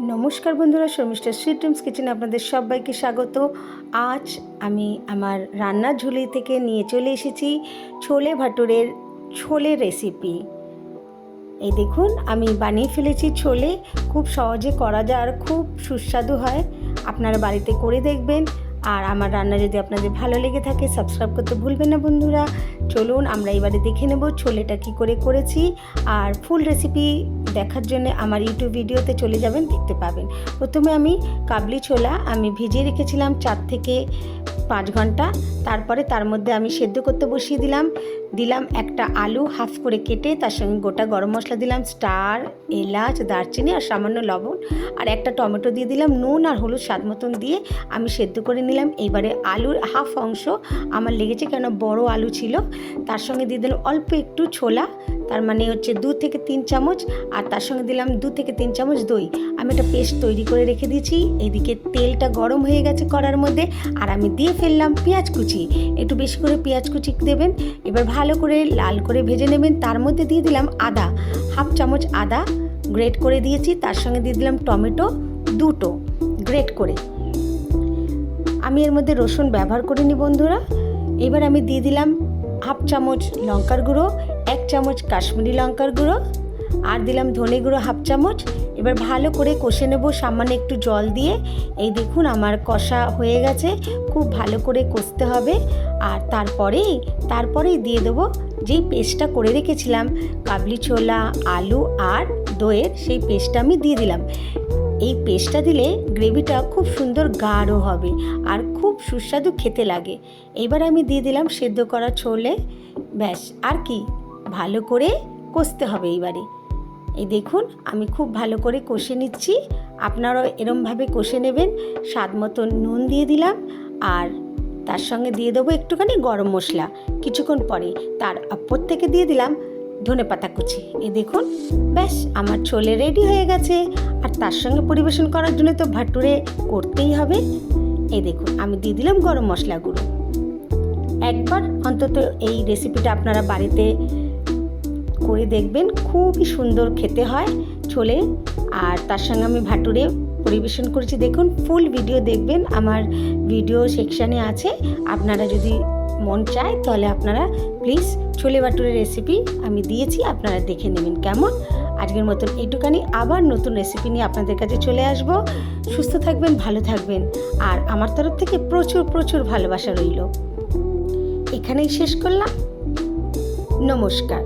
নমস্কার বন্ধুরা, Sharmistha sweet dreams কিচেনে আপনাদের সবাইকে স্বাগত। আজ আমি আমার রান্নার ঝুলি থেকে নিয়ে চলে এসেছি ছোলে ভাটুরের ছোলে রেসিপি। এই দেখুন, আমি বানিয়ে ফেলেছি ছোলে। খুব সহজে করা যায় আর খুব সুস্বাদু হয়। আপনারা বাড়িতে করে দেখবেন। আর আমার রান্না যদি আপনাদের ভালো লেগে থাকে সাবস্ক্রাইব করতে ভুলবেন না বন্ধুরা। চলুন আমরা এবারে দেখে নেব ছোলেটা কী করে করেছি। আর ফুল রেসিপি দেখার জন্য আমার ইউটিউব ভিডিওতে চলে যাবেন, দেখতে পাবেন। প্রথমে আমি কাবলি ছোলা ভিজিয়ে রেখেছিলাম 4 থেকে 5 ঘন্টা। তারপরে তার মধ্যে আমি সেদ্ধ করতে বসিয়ে দিলাম একটা আলু হাফ করে কেটে, তার সঙ্গে গোটা গরম মশলা দিলাম, স্টার, এলাচ, দারচিনি আর সামান্য লবণ, আর একটা টমেটো দিয়ে দিলাম, নুন আর হলুদ স্বাদ মতন দিয়ে আমি সেদ্ধ করে নিলাম। এইবারে আলুর হাফ অংশ আমার লেগেছে, কেন বড় আলু ছিল। তার সঙ্গে দিয়ে দিলাম অল্প একটু ছোলা, তার মানে হচ্ছে 2 থেকে 3 চামচ, আর তার সঙ্গে দিলাম 2 থেকে 3 চামচ দই। আমি একটা পেস্ট তৈরি করে রেখে দিয়েছি। এইদিকে তেলটা গরম হয়ে গেছে কড়ার মধ্যে, আর আমি দিয়ে ফেললাম পেঁয়াজ কুচি। একটু বেশি করে পেঁয়াজ কুচি দেবেন। এবার ভালো করে লাল করে ভেজে নেবেন। তার মধ্যে দিয়ে দিলাম আদা, হাফ চামচ আদা গ্রেট করে দিয়েছি। তার সঙ্গে দিয়ে দিলাম টমেটো 2টো গ্রেট করে। আমি এর মধ্যে রসুন ব্যবহার করিনি বন্ধুরা। এবার আমি দিয়ে দিলাম হাফ চামচ লঙ্কার গুঁড়ো, 1 চামচ কাশ্মীরি লঙ্কার গুঁড়ো, আর দিলাম ধনে গুঁড়ো হাফ চামচ। এবার ভালো করে কষে নেব সামান্য একটু জল দিয়ে। এই দেখুন আমার কষা হয়ে গেছে। খুব ভালো করে কষতে হবে। আর তারপরেই দিয়ে দেবো যেই পেস্টটা করে রেখেছিলাম কাবলি ছোলা, আলু আর দইয়ের, সেই পেস্টটা আমি দিয়ে দিলাম। এই পেস্টটা দিলে গ্রেভিটা খুব সুন্দর গাঢ় হবে আর খুব সুস্বাদু খেতে লাগে। এবার আমি দিয়ে দিলাম সেদ্ধ করা ছোলে। ব্যাস, আর কি, ভালো করে কষতে হবে এইবারে। এই দেখুন আমি খুব ভালো করে কষে নিচ্ছি। আপনারাও এরমভাবে কষে নেবেন। স্বাদ মতো নুন দিয়ে দিলাম, আর তার সঙ্গে দিয়ে দেবো একটুখানি গরম মশলা। কিছুক্ষণ পরে তার উপর থেকে দিয়ে দিলাম ধনেপাতা কুচি। এই দেখুন, ব্যাস আমার ছোলে রেডি হয়ে গেছে। আর তার সঙ্গে পরিবেশন করার জন্য তো ভাটুরে করতেই হবে। এই দেখুন আমি দিয়ে দিলাম গরম মশলা গুঁড়ো। একবার অন্তত এই রেসিপিটা আপনারা বাড়িতে করে দেখবেন, খুবই সুন্দর খেতে হয় ছোলে। আর তার সঙ্গে আমি ভাটুরে পরিবেশন করেছি। দেখুন, ফুল ভিডিও দেখবেন, আমার ভিডিও সেকশানে আছে। আপনারা যদি মন চায় তাহলে আপনারা প্লিজ ছোলে ভাটুরের রেসিপি আমি দিয়েছি, আপনারা দেখে নেবেন কেমন। আজকের মতন এইটুখানি, আবার নতুন রেসিপি নিয়ে আপনাদের কাছে চলে আসব। সুস্থ থাকবেন, ভালো থাকবেন, আর আমার তরফ থেকে প্রচুর প্রচুর ভালোবাসা রইল। এখানেই শেষ করলাম। নমস্কার।